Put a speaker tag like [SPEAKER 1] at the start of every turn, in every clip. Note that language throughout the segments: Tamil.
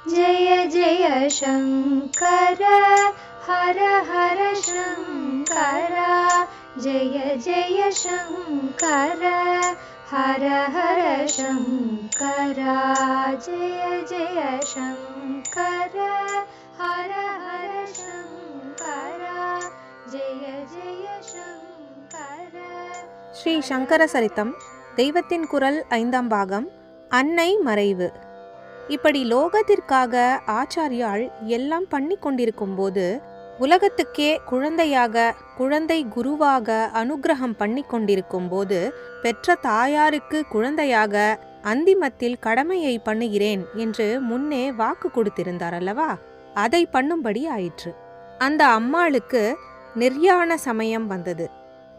[SPEAKER 1] जय जय शङ्कर हर हर शङ्कर जय जय शङ्कर हर हर शङ्कर जय जय शङ्कर हर हर शङ्कर जय जय शङ्कर.
[SPEAKER 2] ஸ்ரீ சங்கர சரித்தம் தெய்வத்தின் குரல் 5ஆம் பாகம். அன்னை மறைவு. இப்படி லோகத்திற்காக ஆச்சாரியால் எல்லாம் பண்ணி கொண்டிருக்கும் போது உலகத்துக்கே குழந்தை குருவாக அனுகிரகம் பண்ணி கொண்டிருக்கும் போது பெற்ற தாயாருக்கு குழந்தையாக அந்திமத்தில் கடமையை பண்ணுகிறேன் என்று முன்னே வாக்கு கொடுத்திருந்தார் அல்லவா, அதை பண்ணும்படி ஆயிற்று. அந்த அம்மாளுக்கு நிர்யாண சமயம் வந்தது.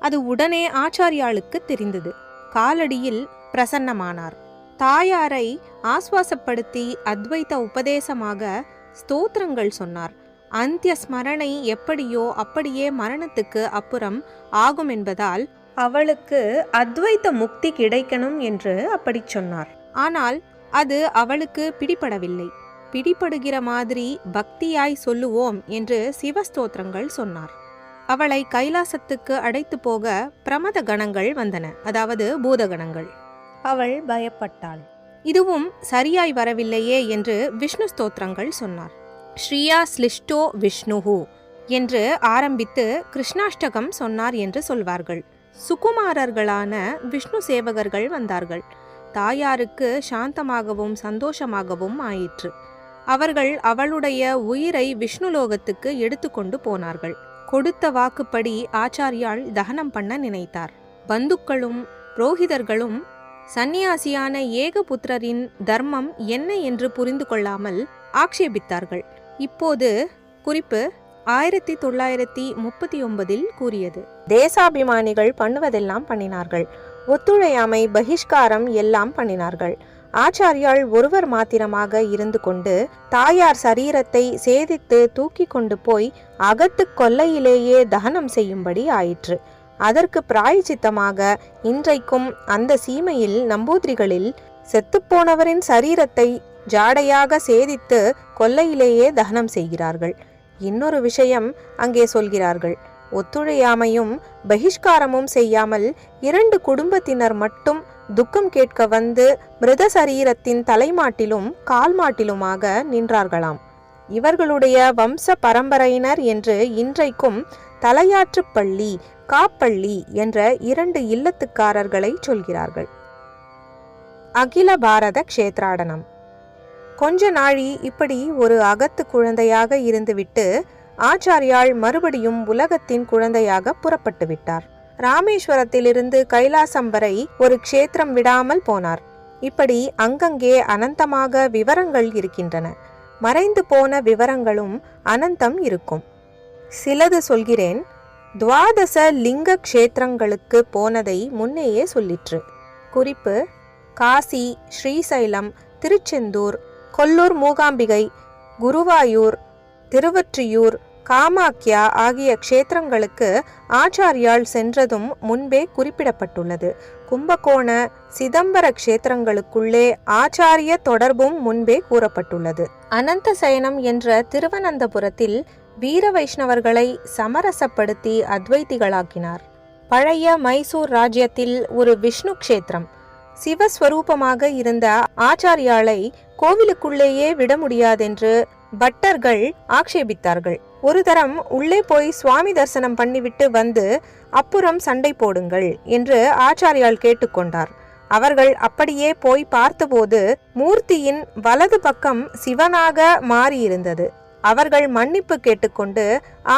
[SPEAKER 2] அது உடனே ஆச்சாரியாளுக்கு தெரிந்தது. காலடியில் பிரசன்னமானார். தாயாரை ஆஸ்வாசப்படுத்தி அத்வைத உபதேசமாக ஸ்தோத்திரங்கள் சொன்னார். அந்திய ஸ்மரணை எப்படியோ அப்படியே மரணத்துக்கு அப்புறம் ஆகும் என்பதால் அவளுக்கு அத்வைத முக்தி கிடைக்கணும் என்று அப்படி சொன்னார். ஆனால் அது அவளுக்கு பிடிபடவில்லை. பிடிபடுகிற மாதிரி பக்தியாய் சொல்லுவோம் என்று சிவஸ்தோத்திரங்கள் சொன்னார். அவளை கைலாசத்துக்கு அழைத்து போக பிரமத கணங்கள் வந்தன, அதாவது பூதகணங்கள். அவள் பயப்பட்டாள். இதுவும் சரியாய் வரவில்லையே என்று விஷ்ணு ஸ்தோத்திரங்கள் சொன்னார். ஸ்ரீயா ஸ்லிஷ்டோ விஷ்ணுஹு என்று ஆரம்பித்து கிருஷ்ணாஷ்டகம் சொன்னார் என்று சொல்வார்கள். சுகுமாரர்களான விஷ்ணு சேவகர்கள் வந்தார்கள். தாயாருக்கு சாந்தமாகவும் சந்தோஷமாகவும் ஆயிற்று. அவர்கள் அவளுடைய உயிரை விஷ்ணுலோகத்துக்கு எடுத்துக்கொண்டு போனார்கள். கொடுத்த வாக்குப்படி ஆச்சாரியால் தகனம் பண்ண நினைத்தார். பந்துக்களும் புரோகிதர்களும் சந்நியாசியான ஏகபுத்திரரின் தர்மம் என்ன என்று புரிந்து கொள்ளாமல் ஆக்ஷேபித்தார்கள். இப்போது குறிப்பு 1939 கூறியது. தேசாபிமானிகள் பண்ணுவதெல்லாம் பண்ணினார்கள். ஒத்துழையாமை, பகிஷ்காரம் எல்லாம் பண்ணினார்கள். ஆச்சாரியால் ஒருவர் மாத்திரமாக இருந்து கொண்டு தாயார் சரீரத்தை சேதித்து தூக்கி கொண்டு போய் அகத்து கொல்லையிலேயே தகனம் செய்யும்படி ஆயிற்று. அதற்கு பிராயச்சித்தமாக இன்றைக்கும் அந்த சீமையில் நம்பூதிரிகளில் செத்துப்போனவரின் சரீரத்தை ஜாடையாக சேதித்து கொல்லையிலேயே தகனம் செய்கிறார்கள். இன்னொரு விஷயம் அங்கே சொல்கிறார்கள். ஒத்துழையாமையும் பகிஷ்காரமும் செய்யாமல் 2 குடும்பத்தினர் மட்டும் துக்கம் கேட்க வந்து மிருத சரீரத்தின் தலைமாட்டிலும் கால்மாட்டிலுமாக நின்றார்களாம். இவர்களுடைய வம்ச பரம்பரையினர் என்று இன்றைக்கும் தலையாற்றுப்பள்ளி, காப்பள்ளி என்ற 2 இல்லத்துக்காரர்களை சொல்கிறார்கள். அகில பாரத க்ஷேத்ராடனம். கொஞ்ச நாழி இப்படி ஒரு அகத்து குழந்தையாக இருந்துவிட்டு ஆச்சாரியால் மறுபடியும் உலகத்தின் குழந்தையாக புறப்பட்டு விட்டார். ராமேஸ்வரத்திலிருந்து கைலாசம் வரை ஒரு க்ஷேத்திரம் விடாமல் போனார். இப்படி அங்கங்கே அனந்தமாக விவரங்கள் இருக்கின்றன. மறைந்து போன விவரங்களும் அனந்தம் இருக்கும். சிலது சொல்கிறேன். 12 லிங்க க்ஷேத்திரங்களுக்கு போனதை முன்னேயே சொல்லிற்று. குறிப்பு: காசி, ஸ்ரீசைலம், திருச்செந்தூர், கொல்லூர் மூகாம்பிகை, குருவாயூர், திருவொற்றியூர், காமாக்கியா ஆகிய க்ஷேத்திரங்களுக்கு ஆச்சாரியால் சென்றதும் முன்பே குறிப்பிடப்பட்டுள்ளது. கும்பகோண, சிதம்பர க்ஷேத்திரங்களுக்குள்ளே ஆச்சாரிய தொடர்பும் முன்பே கூறப்பட்டுள்ளது. அனந்த சயனம் என்ற திருவனந்தபுரத்தில் வீர வைஷ்ணவர்களை சமரசப்படுத்தி அத்வைதிகளாக்கினார். பழைய மைசூர் ராஜ்யத்தில் ஒரு விஷ்ணு க்ஷேத்திரம். சிவஸ்வரூபமாக இருந்த ஆச்சாரியாலை கோவிலுக்குள்ளேயே விட முடியாதென்று பட்டர்கள் ஆக்ஷேபித்தார்கள். ஒரு தரம் உள்ளே போய் சுவாமி தரிசனம் பண்ணிவிட்டு வந்து அப்புறம் சண்டை போடுங்கள் என்று ஆச்சாரியால் கேட்டுக்கொண்டார். அவர்கள் அப்படியே போய் பார்த்தபோது மூர்த்தியின் வலது பக்கம் சிவனாக மாறியிருந்தது. அவர்கள் மன்னிப்பு கேட்டுக்கொண்டு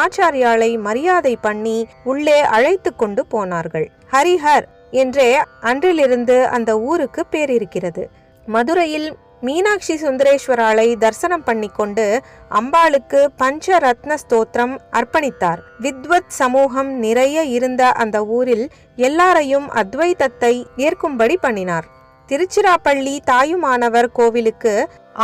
[SPEAKER 2] ஆச்சாரியாலை மரியாதை பண்ணி உள்ளே அழைத்து கொண்டு போனார்கள். ஹரிஹர் என்றே அன்றிலிருந்து அந்த ஊருக்கு பேர் இருக்கிறது. மதுரையில் மீனாட்சி சுந்தரேஸ்வராலை தரிசனம் பண்ணிக்கொண்டு அம்பாளுக்கு பஞ்சரத்ன ஸ்தோத்திரம் அர்ப்பணித்தார். வித்வத் சமூகம் நிறைய இருந்த அந்த ஊரில் எல்லாரையும் அத்வைதத்தை ஏற்கும்படி பண்ணினார். திருச்சிராப்பள்ளி தாயுமானவர் கோவிலுக்கு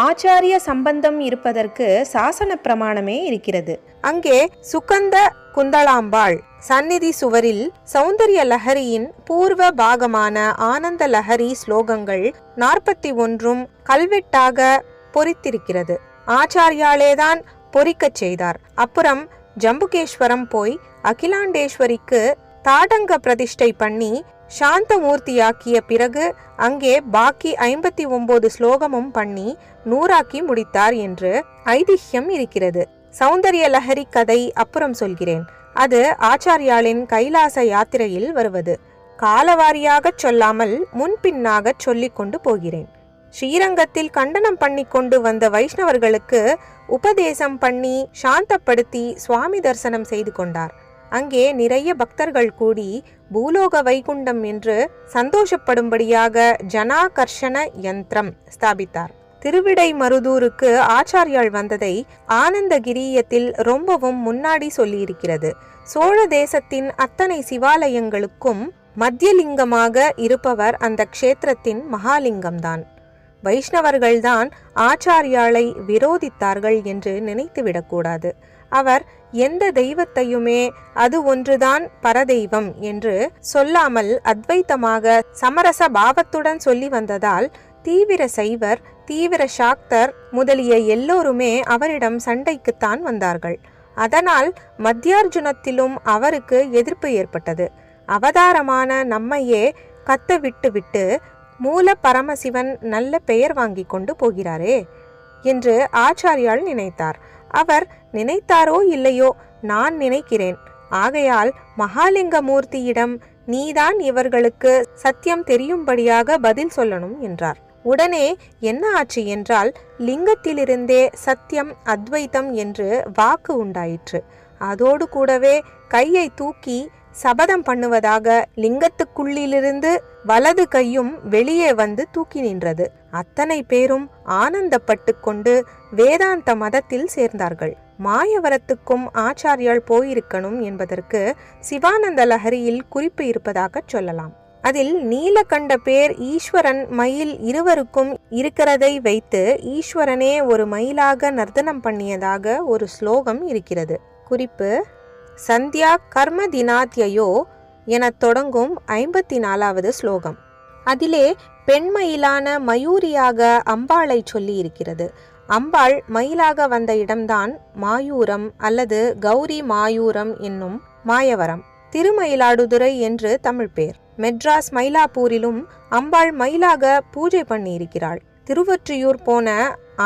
[SPEAKER 2] ஆச்சாரிய சம்பந்தம் இருப்பதற்கு சாசன பிரமாணமே இருக்கிறது. அங்கே சுகந்த குந்தளாம்பாள் சந்நிதி சுவரில் சௌந்தர்ய லஹரியின் பூர்வ பாகமான ஆனந்த லஹரி ஸ்லோகங்கள் 41 கல்வெட்டாக பொறித்திருக்கிறது. ஆச்சாரியாலேதான் பொறிக்கச் செய்தார். அப்புறம் ஜம்புகேஸ்வரம் போய் அகிலாண்டேஸ்வரிக்கு தாடங்க பிரதிஷ்டை பண்ணி சாந்தமூர்த்தியாக்கிய பிறகு அங்கே பாக்கி 59 ஸ்லோகமும் பண்ணி 100ஆக்கி முடித்தார் என்று ஐதிஹ்யம் இருக்கிறது. சௌந்தர்ய லஹரி கதை அப்புறம் சொல்கிறேன். அது ஆச்சாரியாளின் கைலாச யாத்திரையில் வருவது. காலவாரியாக சொல்லாமல் முன்பின்னாக சொல்லிக் கொண்டு போகிறேன். ஸ்ரீரங்கத்தில் கண்டனம் பண்ணி கொண்டு வந்த வைஷ்ணவர்களுக்கு உபதேசம் பண்ணி சாந்தப்படுத்தி சுவாமி தரிசனம் செய்து கொண்டார். அங்கே நிறைய பக்தர்கள் கூடி பூலோக வைகுண்டம் என்று சந்தோஷப்படும்படியாக ஜனாகர்ஷண யந்திரம் ஸ்தாபித்தார். திருவிடை மருதூருக்கு ஆச்சாரியால் வந்ததை ஆனந்தகிரியத்தில் ரொம்பவும் முன்னாடி சொல்லியிருக்கிறது. சோழ தேசத்தின் அத்தனை சிவாலயங்களுக்கும் மத்தியலிங்கமாக இருப்பவர் அந்த க்ஷேத்திரத்தின் மகாலிங்கம்தான். வைஷ்ணவர்கள்தான் ஆச்சாரியாலை விரோதித்தார்கள் என்று நினைத்துவிடக்கூடாது. அவர் எந்த தெய்வத்தையுமே அது ஒன்றுதான் பரதெய்வம் என்று சொல்லாமல் அத்வைத்தமாக சமரச பாவத்துடன் சொல்லி வந்ததால் தீவிர சைவர், தீவிர சாக்தர் முதலிய எல்லோருமே அவரிடம் சண்டைக்குத்தான் வந்தார்கள். அதனால் மத்தியார்ஜுனத்திலும் அவருக்கு எதிர்ப்பு ஏற்பட்டது. அவதாரமான நம்மையே கத்த விட்டு மூல பரமசிவன் நல்ல பெயர் வாங்கி கொண்டு போகிறாரே என்று ஆச்சாரியால் நினைத்தார். அவர் நினைத்தாரோ இல்லையோ, நான் நினைக்கிறேன். ஆகையால் மகாலிங்க மூர்த்தியிடம் நீதான் இவர்களுக்கு சத்தியம் தெரியும்படியாக பதில் சொல்லணும் என்றார். உடனே என்ன ஆச்சு என்றால், லிங்கத்திலிருந்தே சத்தியம் அத்வைத்தம் என்று வாக்கு உண்டாயிற்று. அதோடு கூடவே கையை தூக்கி சபதம் பண்ணுவதாக லிங்கத்துக்குள்ளிலிருந்து வலது கையும் வெளியே வந்து தூக்கி நின்றது. அத்தனை பேரும் ஆனந்தப்பட்டு கொண்டு வேதாந்த மதத்தில் சேர்ந்தார்கள். மாயவரத்துக்கும் ஆச்சாரியால் போயிருக்கணும் என்பதற்கு சிவானந்த லஹரியில் குறிப்பு இருப்பதாக சொல்லலாம். அதில் நீலகண்ட பேர் ஈஸ்வரன் மயில் இருவருக்கும் இருக்கிறதை வைத்து ஈஸ்வரனே ஒரு மயிலாக நர்த்தனம் பண்ணியதாக ஒரு ஸ்லோகம் இருக்கிறது. குறிப்பு: சந்தியா கர்ம தினாத்யயோ என தொடங்கும் 54வது ஸ்லோகம். அதிலே பெண்மயிலான மயூரியாக அம்பாளை சொல்லி இருக்கிறது. அம்பாள் மயிலாக வந்த இடம்தான் மாயூரம் அல்லது கௌரி மாயூரம் என்னும் மாயவரம். திருமயிலாடுதுறை என்று தமிழ் பேர். மெட்ராஸ் மயிலாப்பூரிலும் அம்பாள் மயிலாக பூஜை பண்ணி இருக்கிறாள். திருவொற்றியூர் போன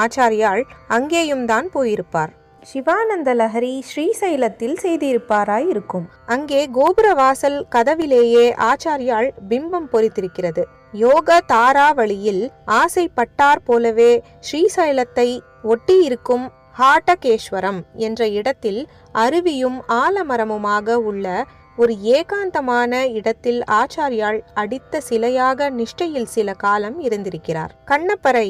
[SPEAKER 2] ஆச்சாரியால் அங்கேயும் தான் போயிருப்பார். சிவானந்த லஹரி ஸ்ரீசைலத்தில் செய்திருப்பாராய் இருக்கும். அங்கே கோபுரவாசல் கதவிலேயே ஆச்சாரியால் பிம்பம் பொறித்திருக்கிறது. யோக தாராவளியில் ஆசைப்பட்டார் போலவே ஸ்ரீசைலத்தை ஒட்டியிருக்கும் ஹாட்டகேஸ்வரம் என்ற இடத்தில் அருவியும் ஆலமரமுமாக உள்ள ஒரு ஏகாந்தமான இடத்தில் ஆச்சாரியால் அடித்த சிலையாக நிஷ்டையில் சில காலம் இருந்திருக்கிறார். கண்ணப்பரை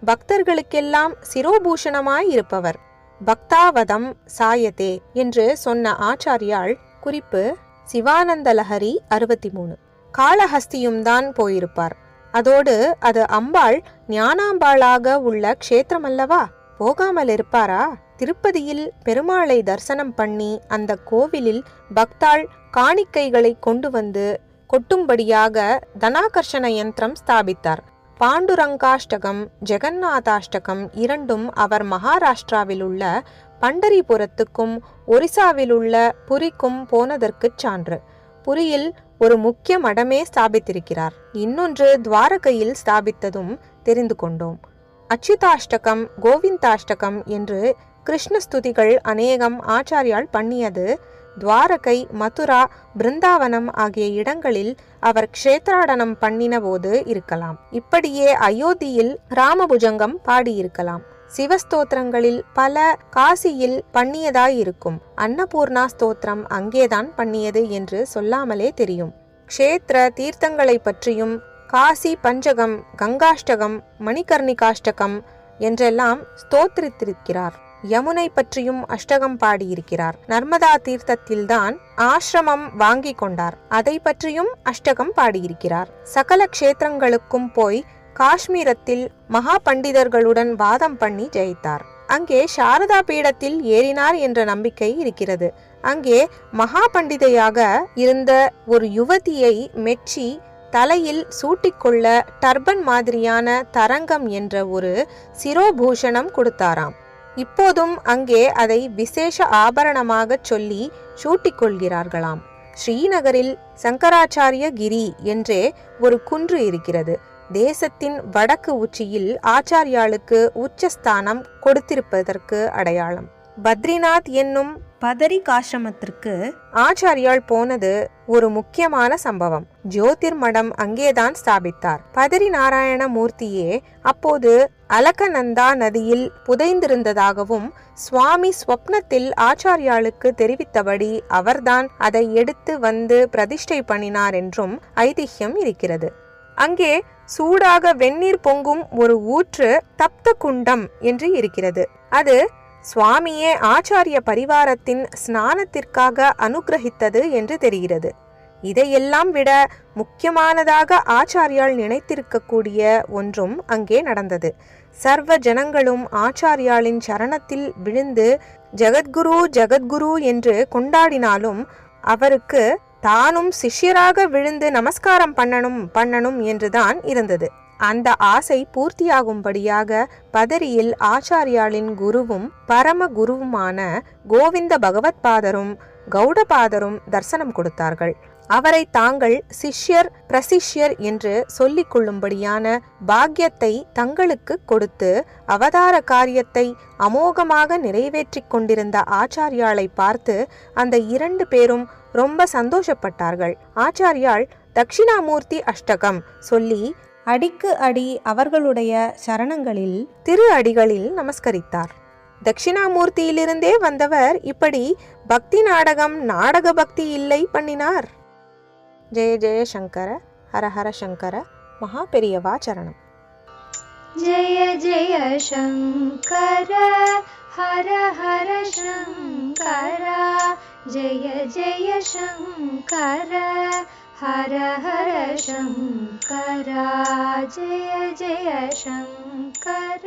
[SPEAKER 2] பக்தர்களுக்கெல்லாம் சிரோபூஷணமாய் இருப்பவர். பக்தாவதம் சாயதே என்று சொன்ன ஆச்சாரியால். குறிப்பு: சிவானந்த லஹரி 63. காளஹஸ்தியும் தான் போயிருப்பார். அதோடு அது அம்பாள் ஞானாம்பாளாக உள்ள க்ஷேத்திரம் அல்லவா, போகாமல் இருப்பாரா? திருப்பதியில் பெருமாளை தரிசனம் பண்ணி அந்த கோவிலில் பக்தாள் காணிக்கைகளை கொண்டு வந்து கொட்டும்படியாக தனாகர்ஷண யந்திரம் ஸ்தாபித்தார். பாண்டுரங்காஷ்டகம், ஜெகநாதாஷ்டகம் இரண்டும் அவர் மகாராஷ்டிராவில் உள்ள பண்டரிபுரத்துக்கும் ஒரிசாவில் உள்ள புரிக்கும் போனதற்கு சான்று. புரியில் ஒரு முக்கிய மடமே ஸ்தாபித்திருக்கிறார். இன்னொன்று துவாரகையில் ஸ்தாபித்ததும் தெரிந்து கொண்டோம். அச்சுதாஷ்டகம், கோவிந்தாஷ்டகம் என்று கிருஷ்ணஸ்துதிகள் அநேகம் ஆச்சாரியால் பண்ணியது துவாரகை, மதுரா, பிருந்தாவனம் ஆகிய இடங்களில் அவர் க்ஷேத்ராடனம் பண்ணின போது இருக்கலாம். இப்படியே அயோத்தியில் ராமபுஜங்கம் பாடியிருக்கலாம். சிவஸ்தோத்திரங்களில் பல காசியில் பண்ணியதாயிருக்கும். அன்னபூர்ணா ஸ்தோத்திரம் அங்கேதான் பண்ணியது என்று சொல்லாமலே தெரியும். க்ஷேத்திர தீர்த்தங்களை பற்றியும் காசி பஞ்சகம், கங்காஷ்டகம், மணிகர்ணிகாஷ்டகம் என்றெல்லாம் ஸ்தோத்திரித்திருக்கிறார். யமுனை பற்றியும் அஷ்டகம் பாடியிருக்கிறார். நர்மதா தீர்த்தத்தில்தான் ஆசிரமம் வாங்கி கொண்டார். அதை பற்றியும் அஷ்டகம் பாடியிருக்கிறார். சகல க்ஷேத்திரங்களுக்கும் போய் காஷ்மீரத்தில் மகா பண்டிதர்களுடன் வாதம் பண்ணி ஜெயித்தார். அங்கே சாரதா பீடத்தில் ஏறினார் என்ற நம்பிக்கை இருக்கிறது. அங்கே மகா பண்டிதையாக இருந்த ஒரு யுவதியை மெச்சி தலையில் சூட்டிக்கொள்ள டர்பன் மாதிரியான தரங்கம் என்ற ஒரு சிரோபூஷணம் கொடுத்தாராம். இப்போதும் அங்கே அதை விசேஷ ஆபரணமாக சொல்லி சூட்டிக் கொள்கிறார்களாம். ஸ்ரீநகரில் சங்கராச்சாரிய கிரி என்றே ஒரு குன்று இருக்கிறது. தேசத்தின் வடக்கு உச்சியில் ஆச்சாரியாளுக்கு உச்சஸ்தானம் கொடுத்திருப்பதற்கு அடையாளம். பத்ரிநாத் என்னும் பதரிகாசிரமத்திற்கு ஆச்சாரியால் போனது ஒரு முக்கியமான சம்பவம். ஜோதிர் மடம் அங்கேதான் ஸ்தாபித்தார். பதரி நாராயண மூர்த்தியே அப்போது அலகநந்தா நதியில் புதைந்திருந்ததாகவும் சுவாமி ஸ்வப்னத்தில் ஆச்சாரியாளுக்கு தெரிவித்தபடி அவர்தான் அதை எடுத்து வந்து பிரதிஷ்டை பண்ணினார் என்றும் ஐதிஹ்யம் இருக்கிறது. அங்கே சூடாக வெந்நீர் பொங்கும் ஒரு ஊற்று தப்த குண்டம் என்று இருக்கிறது. அது சுவாமியே ஆச்சாரிய பரிவாரத்தின் ஸ்நானத்திற்காக அனுகிரகித்தது என்று தெரிகிறது. இதையெல்லாம் விட முக்கியமானதாக ஆச்சாரியால் நினைத்திருக்கக்கூடிய ஒன்றும் அங்கே நடந்தது. சர்வ ஜனங்களும் ஆச்சாரியாளின் சரணத்தில் விழுந்து ஜகத்குரு ஜகத்குரு என்று கொண்டாடினாலும் அவருக்கு தானும் சிஷ்யராக விழுந்து நமஸ்காரம் பண்ணணும் என்றுதான் இருந்தது. அந்த ஆசை பூர்த்தியாகும்படியாக பதரியில் ஆச்சாரியாளின் குருவும் பரம குருவுமான கோவிந்த பகவத்பாதரும் கௌடபாதரும் தரிசனம் கொடுத்தார்கள். அவரை தாங்கள் சிஷ்யர் பிரசிஷ்யர் என்று சொல்லிக் கொள்ளும்படியான பாக்கியத்தை தங்களுக்கு கொடுத்து அவதார காரியத்தை அமோகமாக நிறைவேற்றிக் கொண்டிருந்த ஆச்சாரியாளை பார்த்து அந்த 2 பேரும் ரொம்ப சந்தோஷப்பட்டார்கள். ஆச்சாரியால் தட்சிணாமூர்த்தி அஷ்டகம் சொல்லி அடிக்கு அடி அவர்களுடைய சரணங்களில் திரு அடிகளில் நமஸ்கரித்தார். தட்சிணாமூர்த்தியிலிருந்தே வந்தவர் இப்படி பக்தி நாடக பக்தி இல்லை பண்ணினார். ஜெய ஜெய சங்கர, ஹர ஹர சங்கர, மகா பெரியவா சரணம்.
[SPEAKER 1] ஜெய ஜெய சங்கர, ஹர ஹர சங்கர, ஜெய ஜெய சங்கர, ஹர ஹர சங்கர, ஜெய ஜெய சங்கர.